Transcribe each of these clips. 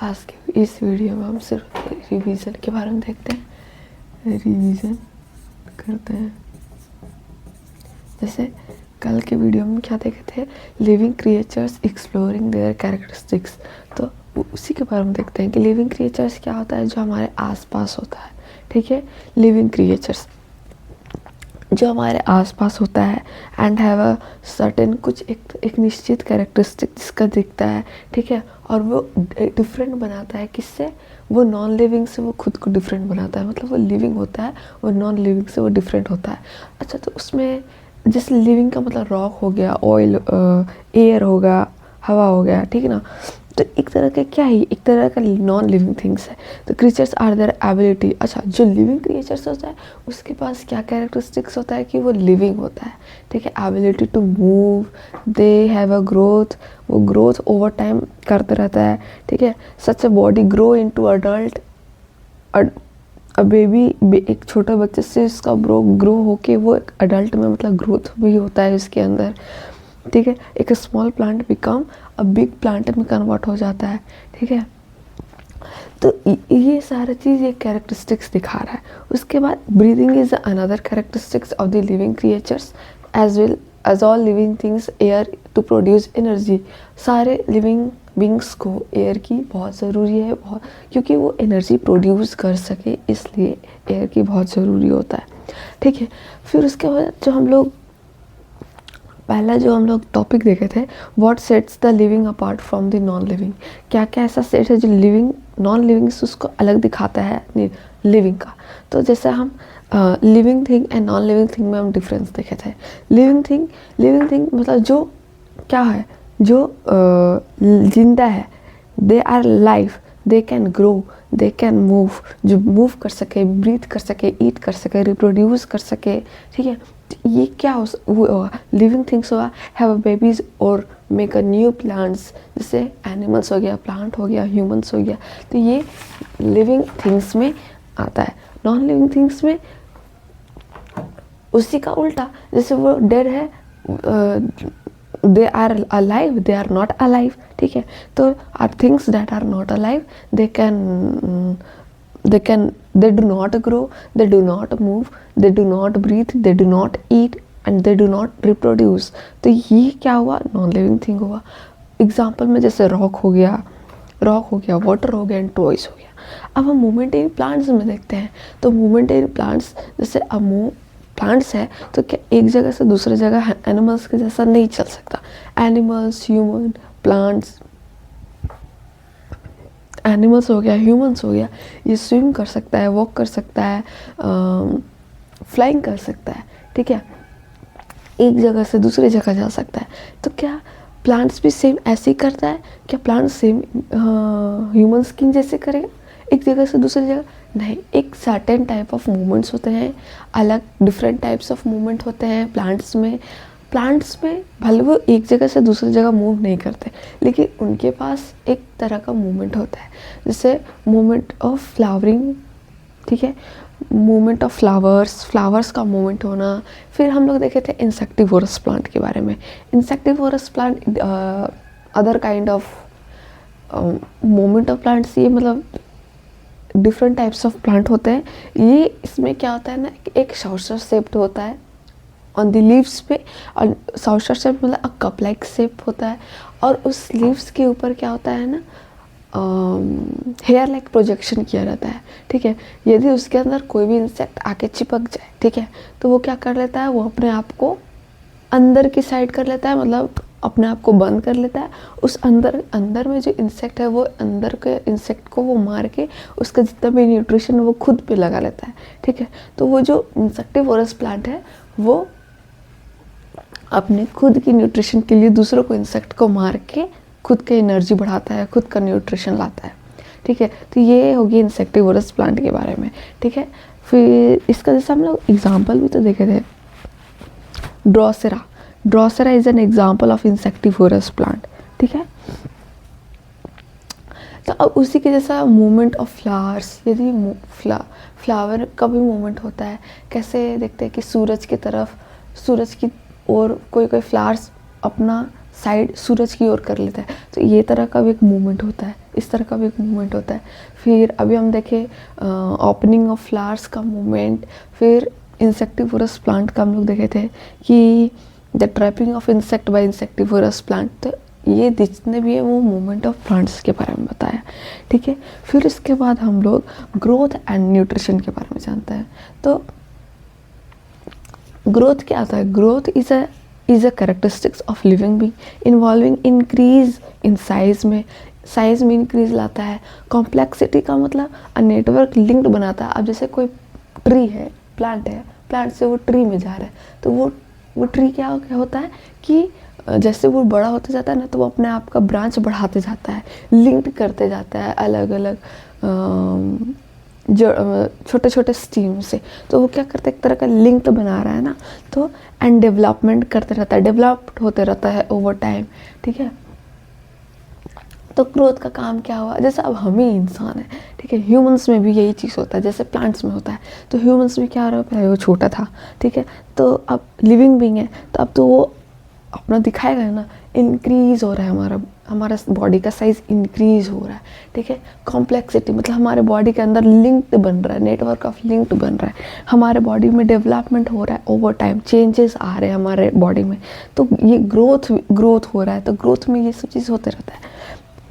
आज के इस वीडियो में हम सिर्फ रिवीजन के बारे में देखते हैं, रिवीजन करते हैं। जैसे कल के वीडियो में क्या देखे थे, living creatures exploring there characteristics. तो उसी के बारे में देखते हैं कि लिविंग क्रिएचर्स क्या होता है, जो हमारे आसपास होता है। ठीक है, लिविंग क्रिएचर्स जो हमारे आसपास होता है एंड हैव अ सर्टेन कुछ एक निश्चित कैरेक्टरिस्टिक जिसका दिखता है। ठीक है, और वो डिफरेंट बनाता है किससे, वो नॉन लिविंग से वो खुद को डिफरेंट बनाता है। मतलब वो लिविंग होता है और नॉन लिविंग से वो डिफरेंट होता है। अच्छा, तो उसमें जैसे लिविंग का मतलब रॉक हो गया, ऑयल, एयर होगा, हवा हो गया। ठीक है ना, तो एक तरह का क्या है, एक तरह का नॉन लिविंग थिंग्स है। तो क्रिएचर्स आर देयर एबिलिटी। अच्छा, जो लिविंग क्रिएचर्स होता है उसके पास क्या कैरेक्टरिस्टिक्स होता है कि वो लिविंग होता है। ठीक है, ability to move, they have a growth, वो ग्रोथ ओवर टाइम करते रहता है। ठीक है, such a body grow into adult, baby एक छोटे बच्चे से उसका ग्रो होके वो एक अडल्ट में मतलब ग्रोथ भी होता है उसके अंदर। ठीक है, एक small plant become a big plant में कन्वर्ट हो जाता है। ठीक है, तो ये सारा चीज़ ये कैरेक्टरिस्टिक्स दिखा रहा है। उसके बाद breathing is another characteristics of the living creatures as well as all living things air to produce energy. सारे लिविंग बींग्स को एयर की बहुत ज़रूरी है, बहुत, क्योंकि वो एनर्जी प्रोड्यूस कर सके, इसलिए एयर की बहुत ज़रूरी होता है। ठीक है, फिर उसके बाद जो हम लोग पहला जो हम लोग टॉपिक देखे थे, what sets the living apart from the non living. क्या क्या ऐसा सेट है जो लिविंग नॉन लिविंग से उसको अलग दिखाता है लिविंग का। तो जैसे हम living thing and non living thing में हम डिफरेंस देखे थे। लिविंग थिंग मतलब जो क्या है, जो जिंदा है, they our life, they can grow, they can move, जो मूव कर सके, ब्रीथ कर सके, ईट कर सके, रिप्रोड्यूस कर सके। ठीक है, ये क्या होगा, लिविंग थिंग्स होगा, हैव अ बेबीज और मेक अ न्यू प्लांट्स। जैसे एनिमल्स हो गया, प्लांट हो गया, ह्यूमंस हो गया, तो ये लिविंग थिंग्स में आता है। नॉन लिविंग थिंग्स में उसी का उल्टा, जैसे वो डेड है, they are alive, they are not alive. ठीक है, तो are things that are not alive, they do not grow, they do not move, they do not breathe, they do not eat and they do not reproduce। तो ये क्या हुआ, non living thing हुआ। Example में जैसे rock हो गया, water हो गया एंड टॉयज हो गया। अब हम मोमेंटेरी प्लांट्स में देखते हैं, तो मोमेंटेरी प्लांट्स जैसे प्लांट्स है, तो क्या एक जगह से दूसरी जगह एनिमल्स के जैसा नहीं चल सकता। एनिमल्स, ह्यूमन, प्लांट्स, एनिमल्स हो गया, ह्यूमंस हो गया, ये स्विम कर सकता है, वॉक कर सकता है, फ्लाइंग कर सकता है। ठीक है, एक जगह से दूसरी जगह जा सकता है। तो क्या प्लांट्स भी सेम ऐसे ही करता है? क्या प्लांट्स सेम ह्यूमंस की जैसे करेगा, एक जगह से दूसरी जगह? नहीं, एक सर्टेन टाइप ऑफ मूवमेंट्स होते हैं, अलग डिफरेंट टाइप्स ऑफ मूवमेंट होते हैं प्लांट्स में भले वो एक जगह से दूसरी जगह मूव नहीं करते, लेकिन उनके पास एक तरह का मूवमेंट होता है, जैसे मूवमेंट ऑफ फ्लावरिंग। ठीक है, मूवमेंट ऑफ फ्लावर्स का मूवमेंट होना। फिर हम लोग देखे थे इंसेक्टिवोरस प्लांट के बारे में। Insectivorous plant other kind of movement of plants, ये मतलब डिफरेंट टाइप्स ऑफ प्लांट होते हैं। ये इसमें क्या होता है ना, एक सॉसर शेप्ड होता है ऑन द लीव्स पे, और सॉसर शेप मतलब अ कप लाइक शेप होता है, और उस लीव्स के ऊपर क्या होता है ना, हेयर लाइक प्रोजेक्शन किया रहता है। ठीक है, यदि उसके अंदर कोई भी इंसेक्ट आके चिपक जाए, ठीक है, तो वो क्या कर लेता है, वो अपने आप को अंदर की साइड कर लेता है, मतलब अपने आप को बंद कर लेता है। उस अंदर में जो इंसेक्ट है, वो अंदर के इंसेक्ट को वो मार के उसका जितना भी न्यूट्रिशन वो खुद पे लगा लेता है। ठीक है, तो वो जो इंसेक्टिवोरस प्लांट है, वो अपने खुद की न्यूट्रिशन के लिए दूसरों को इंसेक्ट को मार के खुद का एनर्जी बढ़ाता है, खुद का न्यूट्रिशन लाता है। ठीक है, तो ये होगी इंसेक्टिवोरस प्लांट के बारे में। ठीक है, फिर इसका जैसे हम लोग एग्जाम्पल भी तो देखे थे, Drosera is an example of insectivorous plant. ठीक है, तो अब उसी के जैसा मूवमेंट ऑफ फ्लावर्स, यदि फ्लावर का भी मूवमेंट होता है। कैसे देखते हैं कि सूरज की ओर कोई फ्लावर्स अपना साइड सूरज की ओर कर लेता है। तो ये तरह का भी एक मूवमेंट होता है, इस तरह का भी एक मूवमेंट होता है। फिर अभी हम देखें ओपनिंग ऑफ फ्लावर्स का मूवमेंट, फिर इंसेक्टिवोरस प्लांट का हम लोग देखे थे कि the trapping of insect by insectivorous plant. तो ये जितने भी है वो मूवमेंट ऑफ प्लांट्स के बारे में बताया, ठीक है। फिर इसके बाद हम लोग ग्रोथ एंड न्यूट्रिशन के बारे में जानते हैं। तो ग्रोथ क्या होता है? Growth is a characteristics of living being involving increase in size में इंक्रीज लाता है। कॉम्प्लेक्सिटी का मतलब नेटवर्क लिंक्ड बनाता है। अब जैसे कोई ट्री है, प्लांट से वो ट्री में जा रहा है, तो वो ट्री क्या होता है कि जैसे वो बड़ा होते जाता है ना, तो वो अपने आप का ब्रांच बढ़ाते जाता है, लिंक्ड करते जाता है अलग अलग जो छोटे छोटे स्टीम से। तो वो क्या करता है, एक तरह का लिंक बना रहा है ना, तो एंड डेवलपमेंट करते रहता है, डेवलप्ड होते रहता है ओवर टाइम, ठीक है। तो ग्रोथ का काम क्या हुआ? जैसे अब हम ही इंसान है, ठीक है, ह्यूमंस में भी यही चीज़ होता है जैसे प्लांट्स में होता है। तो ह्यूमंस में क्या हो रहा है, पहले वो छोटा था, ठीक है, तो अब लिविंग बीइंग है, तो अब तो वो अपना दिखाएगा ना, इंक्रीज हो रहा है, हमारा बॉडी का साइज इंक्रीज हो रहा है, ठीक है। कॉम्प्लेक्सिटी मतलब हमारे बॉडी के अंदर लिंक्ड बन रहा है, नेटवर्क ऑफ लिंक्ड बन रहा है, हमारे बॉडी में डेवलपमेंट हो रहा है, ओवर टाइम चेंजेस आ रहे हैं हमारे बॉडी में। तो ये ग्रोथ हो रहा है। तो ग्रोथ में ये सब चीज़ होते रहता है।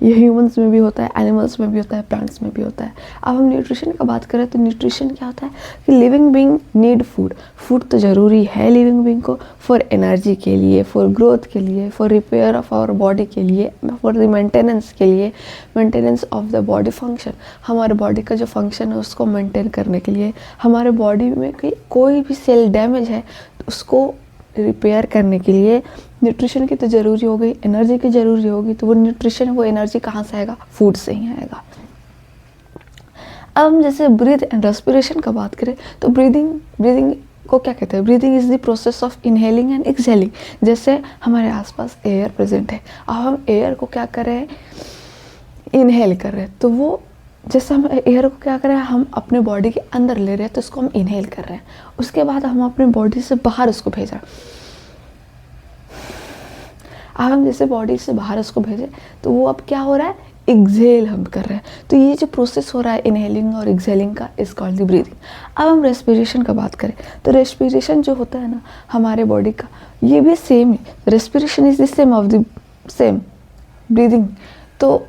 ये ह्यूमंस में भी होता है, एनिमल्स में भी होता है, प्लांट्स में भी होता है। अब हम न्यूट्रिशन का बात करें तो न्यूट्रिशन क्या होता है कि लिविंग बीइंग नीड फूड तो ज़रूरी है लिविंग बीइंग को, फॉर एनर्जी के लिए, फॉर ग्रोथ के लिए, for repair of our body के लिए, फॉर द मेंटेनेंस के लिए, maintenance of the body function, हमारे बॉडी का जो फंक्शन है उसको मेंटेन करने के लिए, हमारे बॉडी में कोई भी सेल डैमेज है तो उसको रिपेयर करने के लिए न्यूट्रिशन की तो ज़रूरी हो गई, एनर्जी की ज़रूरी होगी। तो वो न्यूट्रिशन, वो एनर्जी कहाँ से आएगा? फूड से ही आएगा। अब हम जैसे ब्रीथ एंड रेस्पिरेशन का बात करें तो ब्रीदिंग को क्या कहते हैं? Breathing is the process of inhaling and exhaling. जैसे हमारे आसपास एयर प्रेजेंट है, अब हम एयर को क्या कर रहे हैं? इनहेल कर रहे हैं। तो वो जैसे हम एयर को क्या कर रहे हैं, हम अपने बॉडी के अंदर ले रहे हैं, तो उसको हम इनहेल कर रहे हैं। उसके बाद हम अपने बॉडी से बाहर उसको भेज रहे हैं। अब हम जैसे बॉडी से बाहर उसको भेजें तो वो अब क्या हो रहा है? एक्सहेल हम कर रहे हैं। तो ये जो प्रोसेस हो रहा है इनहेलिंग और एक्सहेलिंग का इज कॉल्ड द ब्रीदिंग। अब हम रेस्पिरेशन का बात करें तो रेस्पिरेशन जो होता है ना हमारे बॉडी का, ये भी सेम है। Respiration is the same of the same breathing. तो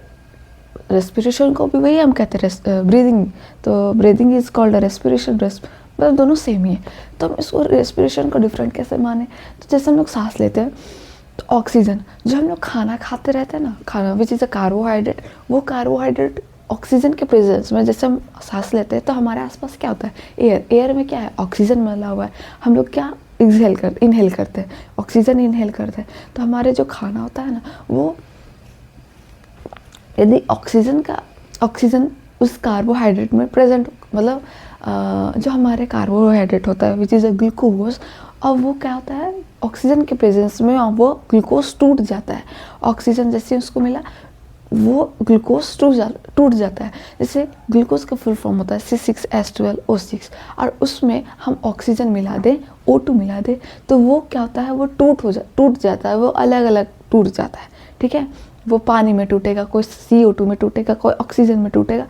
रेस्पिरेशन को भी वही हम कहते हैं ब्रीदिंग। तो breathing is called a respiration, मतलब दोनों सेम ही है। तो हम इसको रेस्पिरेशन को डिफरेंट कैसे माने? तो जैसे हम लोग सांस लेते हैं तो ऑक्सीजन, जो हम लोग खाना खाते रहते हैं ना, खाना विच इज़ अ कार्बोहाइड्रेट, वो कार्बोहाइड्रेट ऑक्सीजन के प्रेजेंस में जैसे हम सांस लेते हैं तो हमारे आसपास क्या होता है? एयर में क्या है? ऑक्सीजन मिला हुआ है। हम लोग क्या इनहेल करते हैं, ऑक्सीजन इनहेल करते हैं। तो हमारे जो खाना होता है ना, वो यदि ऑक्सीजन उस कार्बोहाइड्रेट में प्रेजेंट, मतलब जो हमारे कार्बोहाइड्रेट होता है विच इज़ अ ग्लूकोज, अब वो क्या होता है? ऑक्सीजन के प्रेजेंस में वो ग्लूकोज टूट जाता है। ऑक्सीजन जैसे उसको मिला वो ग्लूकोज टूट जाता है। जैसे ग्लूकोज का फुल फॉर्म होता है C6H12O6, और उसमें हम ऑक्सीजन मिला दें, O2 मिला दें, तो वो क्या होता है? वो टूट जाता है, वो अलग अलग टूट जाता है, ठीक है। वो पानी में टूटेगा, कोई CO2 में टूटेगा, कोई ऑक्सीजन में टूटेगा,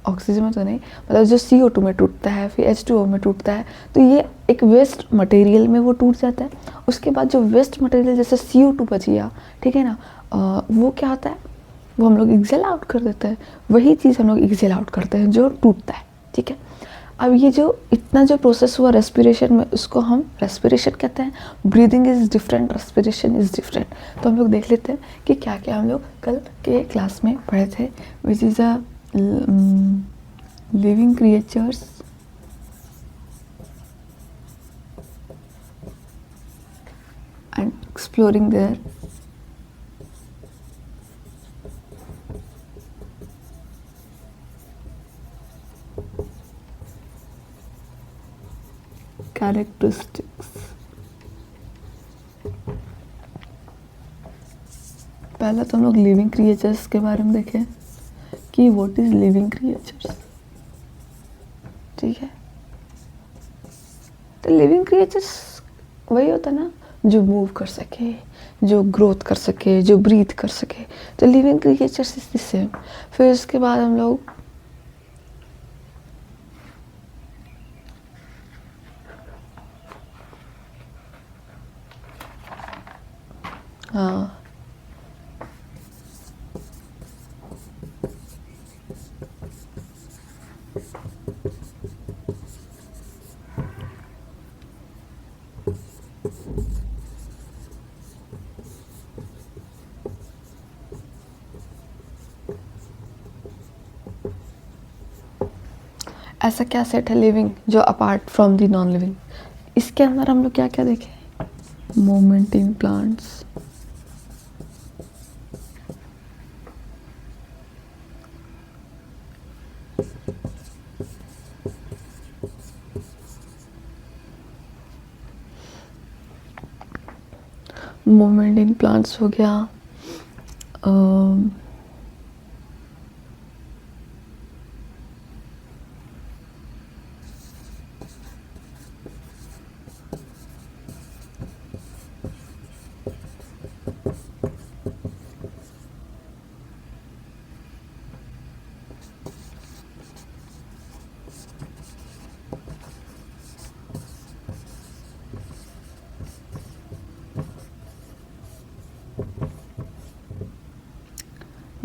ऑक्सीजन में तो नहीं, मतलब जो CO2 में टूटता है, फिर H2O में टूटता है। तो ये एक वेस्ट मटेरियल में वो टूट जाता है। उसके बाद जो वेस्ट मटेरियल जैसे CO2 बच गया, ठीक है ना, वो क्या होता है? वो हम लोग एक्सेल आउट कर देते हैं। वही चीज़ हम लोग एक्सेल आउट करते हैं जो टूटता है, ठीक है। अब ये जो इतना जो प्रोसेस हुआ रेस्पिरेशन में, उसको हम रेस्पिरेशन कहते हैं। Breathing is different, respiration is different. तो हम लोग देख लेते हैं कि क्या क्या हम लोग कल के क्लास में पढ़े थे, विच is a living creatures and exploring their characteristics। पहला तो हम लोग लिविंग क्रिएचर्स के बारे में देखें कि व्हाट इज लिविंग क्रिएचर्स, ठीक है। तो लिविंग क्रिएचर्स वही होता है ना जो मूव कर सके, जो ग्रोथ कर सके, जो ब्रीथ कर सके। तो living creatures is the same. फिर उसके बाद हम लोग हाँ ऐसा क्या सेट है लिविंग जो apart from the non living? इसके अंदर हम लोग क्या क्या देखें? Movement in plants, movement in plants हो गया,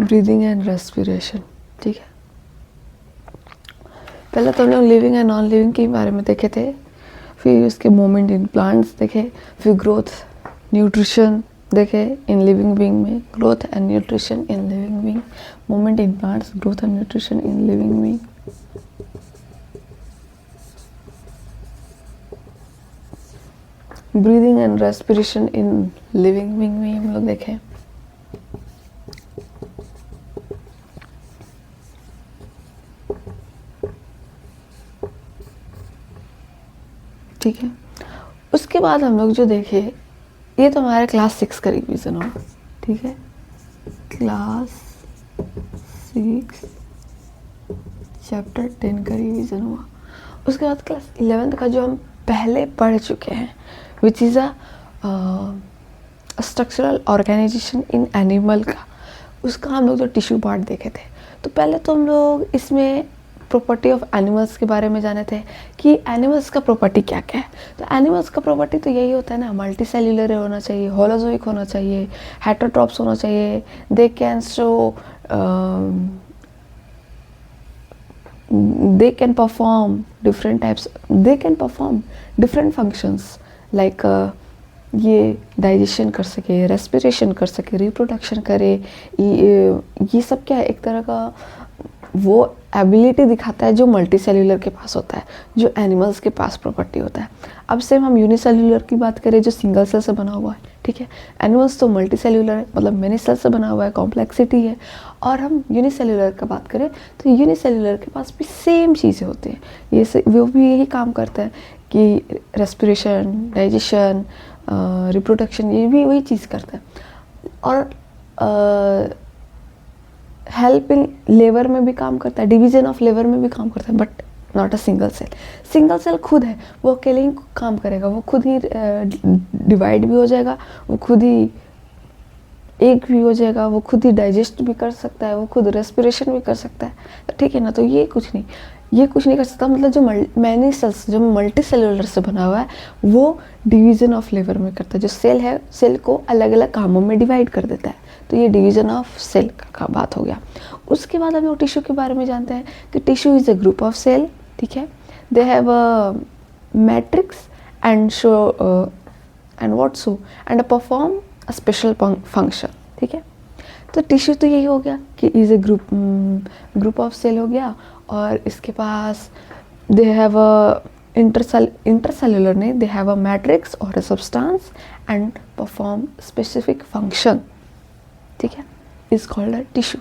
ब्रीदिंग एंड रेस्पिरेशन। ठीक है, पहले तो हम लोग लिविंग एंड नॉन लिविंग के बारे में देखे थे, फिर उसके मोमेंट इन प्लांट्स देखे, फिर ग्रोथ न्यूट्रिशन देखे इन लिविंग बीइंग में, growth and nutrition in living being, moment in plants, growth and nutrition in living being. Breathing and respiration in living being में हम लोग देखें। ठीक है, उसके बाद हम लोग जो देखे, ये तो हमारे क्लास 6 का रिवीजन हो। ठीक है, क्लास 6 चैप्टर 10 का रिवीजन हुआ। उसके बाद क्लास 11 का जो हम पहले पढ़ चुके हैं, which is a structural organization in animal का, उसका हम लोग जो टिश्यू पार्ट देखे थे। तो पहले तो हम लोग इसमें प्रॉपर्टी ऑफ एनिमल्स के बारे में जाने थे कि एनिमल्स का प्रॉपर्टी क्या क्या है। तो एनिमल्स का प्रॉपर्टी तो यही होता है ना, मल्टी सेल्यूलर होना चाहिए, होलोजोइक होना चाहिए, हेटरोट्रॉप्स होना चाहिए, they can show they can perform different functions like ये डाइजेशन कर सके, रेस्पिरेशन कर सके, रिप्रोडक्शन करे। ये सब क्या है, एक तरह का वो एबिलिटी दिखाता है जो मल्टी सेल्यूलर के पास होता है, जो एनिमल्स के पास प्रॉपर्टी होता है। अब सेम हम यूनिसेल्यूलर की बात करें जो सिंगल सेल से बना हुआ है। ठीक है, एनिमल्स तो मल्टी सेल्यूलर है, मतलब मेनी सेल से बना हुआ है, कॉम्प्लेक्सिटी है। और हम यूनिसेल्यूलर का बात करें तो यूनिसेल्यूलर के पास भी सेम चीज़ें होती हैं, ये वो भी यही काम करते हैं कि रेस्पिरेशन, डाइजेशन, रिप्रोडक्शन, ये भी वही चीज़ करता है। और हेल्प इन लेवर में भी काम करता है, डिवीजन ऑफ लेवर में भी काम करता है, but not a single cell. Single cell खुद है, वो अकेले ही काम करेगा, वो खुद ही डिवाइड भी हो जाएगा, वो खुद ही एक भी हो जाएगा, वो खुद ही डाइजेस्ट भी कर सकता है, वो खुद रेस्पिरेशन भी कर सकता है। ठीक है ना, तो ये कुछ नहीं कर सकता। मतलब जो मैनी सेल्स, जो मल्टी सेलुलर से बना हुआ है, वो डिवीजन ऑफ लेवर में करता है। जो सेल है, सेल को अलग अलग कामों में डिवाइड कर देता है। तो ये डिवीजन ऑफ सेल का बात हो गया। उसके बाद हम लोग टिश्यू के बारे में जानते हैं कि tissue is a group of cell. ठीक है, they have a matrix and show and what so and perform a special function. ठीक है, तो टिश्यू तो यही हो गया कि is a group of cell हो गया, और इसके पास दे हैव अ इंटरसेल्युलर नहीं, दे हैव अ मैट्रिक्स और a substance and perform specific function. ठीक है, इज कॉल्ड अ टिश्यू।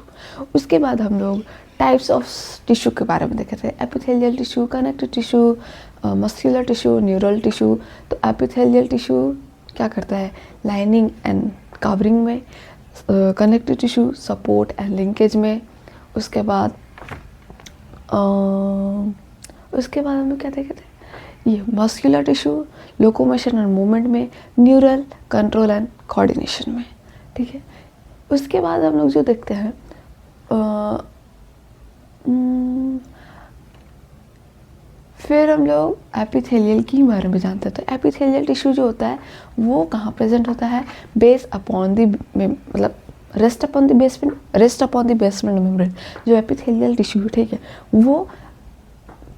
उसके बाद हम लोग टाइप्स ऑफ टिश्यू के बारे में देखे थे, epithelial tissue, connective tissue, muscular tissue, neural tissue. तो एपिथेलियल टिश्यू क्या करता है, लाइनिंग एंड कवरिंग में, connective tissue support and linkage में। उसके बाद हम लोग क्या देखे थे, ये muscular tissue locomotion and movement में, न्यूरल कंट्रोल एंड कोऑर्डिनेशन में, ठीक है। उसके बाद हम लोग जो देखते हैं फिर हम लोग एपिथेलियल के बारे में जानते हैं। तो एपिथेलियल टिश्यू जो होता है वो कहाँ प्रेजेंट होता है, बेस अपॉन द मतलब rest upon the basement membrane. जो एपिथेलियल टिश्यू है, ठीक है, वो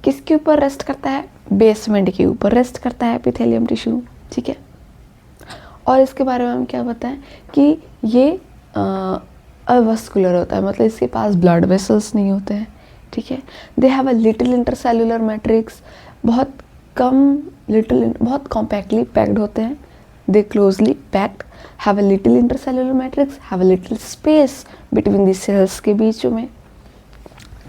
किसके ऊपर रेस्ट करता है, बेसमेंट के ऊपर रेस्ट करता है एपिथेलियम टिश्यू, ठीक है। और इसके बारे में हम क्या बताएं कि ये अवस्कुलर होता है, मतलब इसके पास ब्लड वेसल्स नहीं होते हैं, ठीक है। They have a little intercellular matrix, बहुत कॉम्पैक्टली पैक्ड होते हैं। They closely packed, have a little intercellular matrix, have a little space between the cells के बीच में।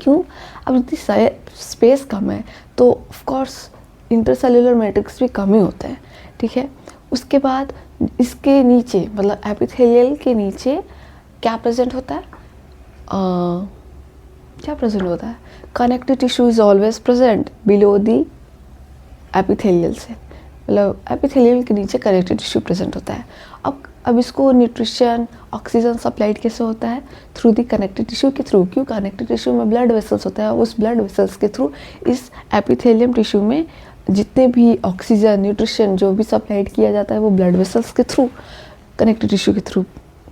क्यों? अब यदि स्पेस कम है तो ऑफ कोर्स इंटरसेल्युलर मैट्रिक्स भी कम ही होते हैं, ठीक है। उसके बाद इसके नीचे मतलब एपिथेलियल के नीचे क्या प्रेजेंट होता है, connective tissue is always present below the epithelial से, मतलब एपिथेलियल के नीचे कनेक्टिव टिश्यू प्रेजेंट होता है। अब इसको न्यूट्रिशन ऑक्सीजन सप्लाइड कैसे होता है, थ्रू दी कनेक्टिव टिश्यू के थ्रू। क्यों? कनेक्टिव टिश्यू में ब्लड वेसल्स होता है, उस ब्लड वेसल्स के थ्रू इस एपिथेलियम टिश्यू में जितने भी ऑक्सीजन न्यूट्रिशन जो भी सप्लाइड किया जाता है वो ब्लड वेसल्स के थ्रू, कनेक्टिव टिश्यू के थ्रू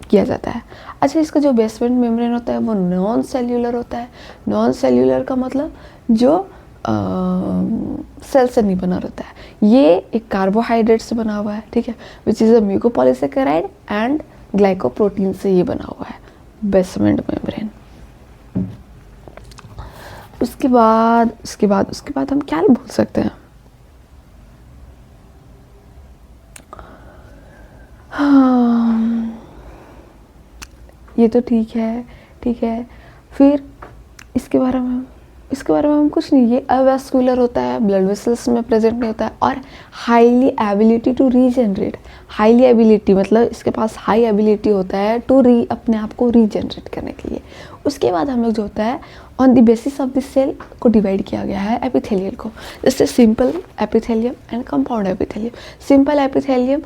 किया जाता है। अच्छा, इसका जो बेसमेंट मेम्ब्रेन होता है वो नॉन सेल्यूलर होता है। नॉन सेल्यूलर का मतलब जो सेल से नहीं बना रहता है, ये एक कार्बोहाइड्रेट से बना हुआ है, ठीक है, विच is a mucopolysaccharide and glycoprotein से ये बना हुआ है बेसमेंट मेम्ब्रेन। उसके बाद हम क्या बोल सकते हैं, ये तो ठीक है। फिर इसके बारे में हम कुछ नहीं, ये अवैस्कुलर होता है, ब्लड वेसल्स में प्रेजेंट नहीं होता है, और highly ability to regenerate. Highly ability मतलब इसके पास हाई एबिलिटी होता है टू अपने आप को रीजनरेट करने के लिए। उसके बाद हम लोग जो होता है on the basis of the cell को डिवाइड किया गया है एपिथेलियल को, जैसे simple epithelium and compound epithelium. Simple epithelium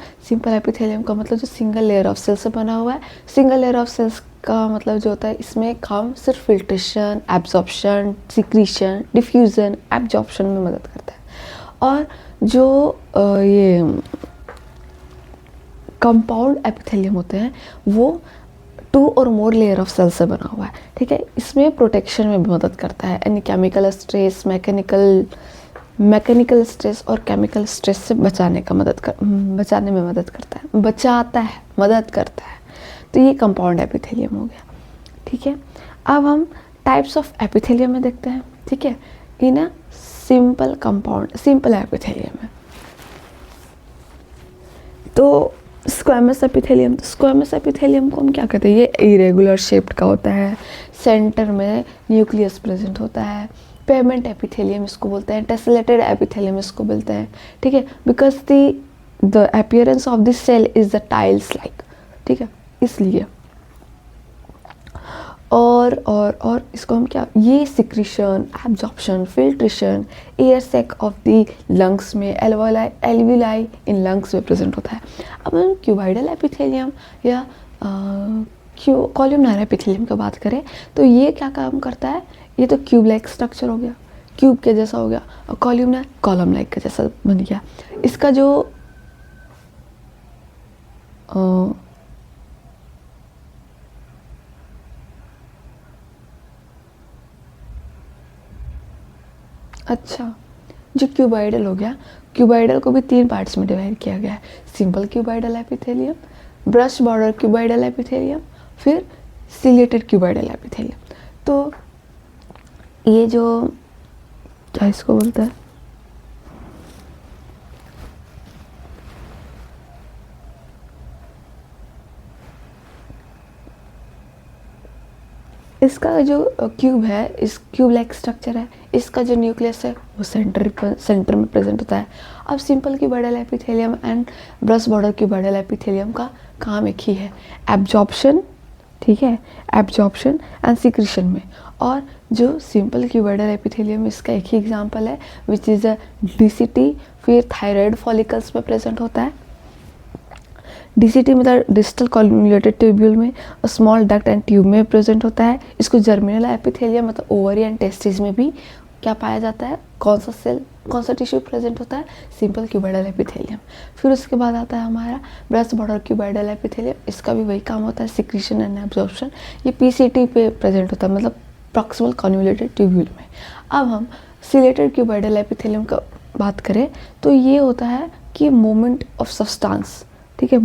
का मतलब जो सिंगल लेयर ऑफ सेल से बना हुआ है। सिंगल लेयर ऑफ सेल्स का मतलब जो होता है इसमें काम सिर्फ filtration, absorption, secretion, diffusion, absorption में मदद करता है। और जो ये कंपाउंड एपिथेलियम होते हैं वो 2 और मोर लेयर ऑफ सेल से बना हुआ है, ठीक है। इसमें प्रोटेक्शन में भी मदद करता है, यानी केमिकल स्ट्रेस, मैकेनिकल स्ट्रेस और केमिकल स्ट्रेस से बचाने में मदद करता है। तो ये कंपाउंड एपिथेलियम हो गया, ठीक है। अब हम टाइप्स ऑफ एपिथेलियम में देखते हैं, ठीक है। इन सिंपल एपिथेलियम है तो स्क्वैमस एपिथेलियम को हम क्या कहते हैं, ये इरेगुलर शेप्ड का होता है, सेंटर में न्यूक्लियस प्रेजेंट होता है। पेमेंट एपिथेलियम इसको बोलते हैं, टेसलेटेड एपिथेलियम इसको बोलते हैं, ठीक है, because the appearance of this cell is the tiles like, ठीक है, इसलिए। और इसको हम क्या, ये secretion, absorption, filtration, air sac of the lungs में, एल्विलाई इन लंग्स में प्रेजेंट होता है। अब हम क्यूबाइडल एपिथेलियम या कॉलमनार एपिथेलियम की बात करें तो ये क्या काम करता है, ये तो क्यूब लाइक स्ट्रक्चर हो गया, क्यूब के जैसा हो गया, और कॉलमनार कॉलम लाइक का जैसा बन गया। इसका जो अच्छा, जो क्यूबाइडल हो गया, क्यूबाइडल को भी 3 पार्ट्स में डिवाइड किया गया है, simple cuboidal epithelium, brush border cuboidal epithelium, फिर सिलेटेड क्यूबाइडल एपिथेलियम। तो ये जो क्या इसको बोलता है, इसका जो क्यूब है, इस क्यूब लाइक स्ट्रक्चर है, इसका जो न्यूक्लियस है वो सेंटर में प्रेजेंट होता है। अब simple cuboidal epithelium and brush border cuboidal epithelium का काम एक ही है, एब्जॉर्प्शन, ठीक है, एब्जॉर्प्शन एंड सिक्रीशन में। और जो सिंपल क्यूबॉइडल एपिथेलियम, इसका एक ही एग्जांपल है विच इज़ अ डीसीटी, फिर थायराइड फॉलिकल्स में प्रेजेंट होता है। डीसीटी मतलब डिस्टल कॉन्वोल्यूटेड ट्यूब्यूल में, स्मॉल डक्ट एंड ट्यूब में प्रेजेंट होता है। इसको जर्मिनल एपिथेलियम मतलब ओवरी एंड टेस्टिस में भी क्या पाया जाता है, कौन सा सेल, कौन सा टिश्यू प्रेजेंट होता है, सिंपल क्यूबॉइडल एपिथेलियम। फिर उसके बाद आता है हमारा ब्रेस्ट बॉर्डर क्यूबॉइडल एपिथेलियम। इसका भी वही काम होता है, सिक्रीशन एंड एब्जॉर्प्शन। ये पीसीटी पे प्रेजेंट होता है, मतलब प्रॉक्सिमल कॉन्वोल्यूटेड ट्यूब्यूल में। अब हम सिलेटेड क्यूबॉइडल एपिथेलियम का बात करें तो ये होता है कि मूवमेंट ऑफ सब्सटेंस, ठीक है,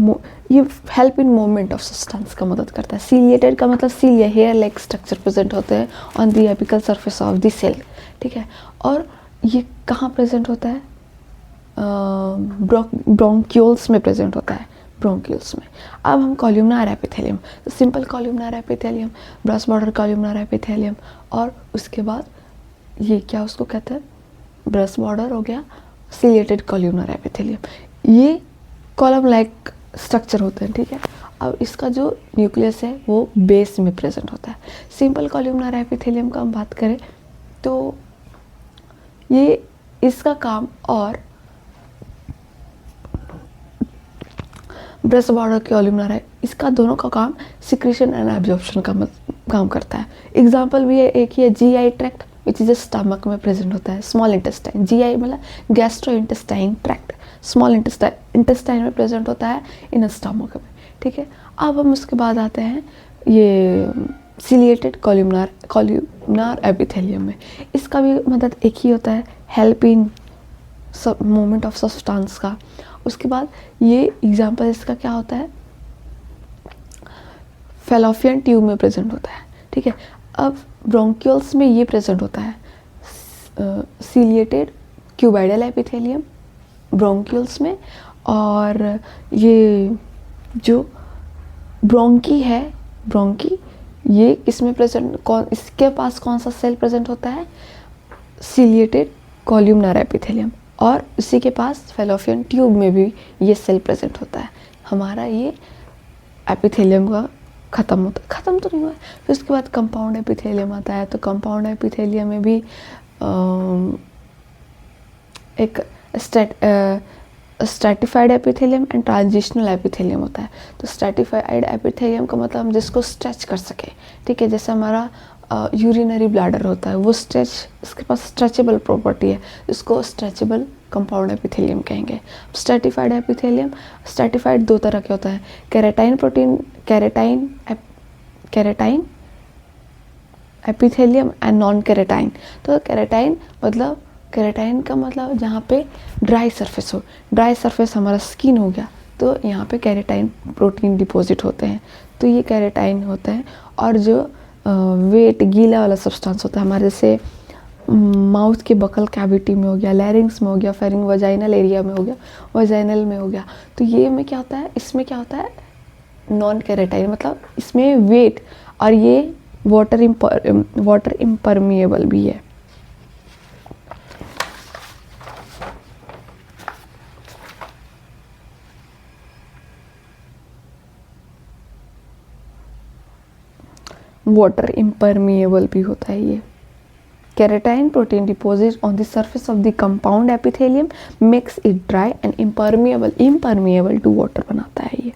ये help in movement of substance का मदद करता है। सीलिएटेड का मतलब सील या हेयर लाइक स्ट्रक्चर प्रेजेंट होते हैं on the apical surface of the cell, ठीक है। और ये कहाँ प्रेजेंट होता है, ब्रोंक्यूल्स में प्रेजेंट होता है, ब्रोंक्यूल्स में। अब हम कॉल्यूमनार एपिथेलियम, तो simple columnar epithelium, breast border columnar epithelium, और उसके बाद ये क्या उसको कहते हैं, ब्रेस्ट बॉर्डर हो गया, सिलेटेड कॉल्यूमनार एपिथेलियम। ये कॉलम लाइक स्ट्रक्चर होते हैं, ठीक है। अब इसका जो न्यूक्लियस है वो बेस में प्रेजेंट होता है। सिंपल कॉल्यूमनार एपिथेलियम का हम बात करें तो ये इसका काम और ब्रेस्ट बॉर्डर कॉल्यूमनार है, इसका दोनों का काम सिक्रीशन एंड एब्जॉर्प्शन का काम करता है। एग्जाम्पल भी है, एक ही है GI tract which is stomach में प्रेजेंट होता है, स्मॉल इंटेस्टाइन, जीआई मतलब gastro intestine tract, small intestine में प्रेजेंट होता है इन स्टमक में, ठीक है। अब हम उसके बाद आते हैं ये सिलिएटेड कॉल्यूमनार एपिथेलियम में। इसका भी मदद एक ही होता है, help in movement of substance का। उसके बाद ये एग्जांपल इसका क्या होता है, फेलोपियन ट्यूब में प्रेजेंट होता है, ठीक है। अब ब्रोंक्यूल्स में ये प्रेजेंट होता है, सिलिएटेड क्यूबॉइडल एपिथेलियम ब्रोंक्यूल्स में। और ये जो ब्रोंकी है, ब्रोंकी ये किसमें प्रेजेंट, इसके पास कौन सा सेल प्रेजेंट होता है, सिलिएटेड कॉल्यूमनार एपिथेलियम। और इसी के पास फेलोपियन ट्यूब में भी ये सेल प्रेजेंट होता है। हमारा ये एपिथेलियम का ख़त्म तो नहीं हुआ। फिर उसके बाद कंपाउंड एपिथेलियम आता है, तो कंपाउंड एपिथेलियम में भी एक stratified epithelium and transitional epithelium होता है। तो स्ट्रैटिफाइड एपिथेलियम का मतलब हम जिसको स्ट्रेच कर सके, ठीक है, जैसे हमारा यूरिनरी ब्लैडर होता है, वो स्ट्रेच, इसके पास स्ट्रेचेबल प्रॉपर्टी है, इसको स्ट्रेचेबल कंपाउंड एपिथेलियम कहेंगे। स्ट्रैटिफाइड एपिथेलियम, स्ट्रैटिफाइड दो तरह के होता है, केराटाइन प्रोटीन, केराटाइन एपिथेलियम एंड नॉन केराटाइन। तो केराटाइन मतलब, केराटाइन का मतलब जहाँ पे ड्राई सरफेस हो, ड्राई सरफेस हमारा स्किन हो गया, तो यहाँ पे केराटाइन प्रोटीन डिपॉजिट होते हैं, तो ये केराटाइन होता है। और जो वेट गीला वाला सब्सटेंस होता है हमारे, जैसे माउथ के बकल कैविटी में हो गया, लैरिंग्स में हो गया, फेरिंग वजाइनल एरिया में हो गया, वजाइनल में हो गया, तो ये में क्या होता है, इसमें क्या होता है, नॉन केराटाइन मतलब इसमें वेट, और ये वाटर इम्परमिएबल भी है। वाटर इम्परमिएबल भी होता है ये। Keratin protein deposit on the surface of the compound epithelium makes it dry and impermeable to water बनाता है ये।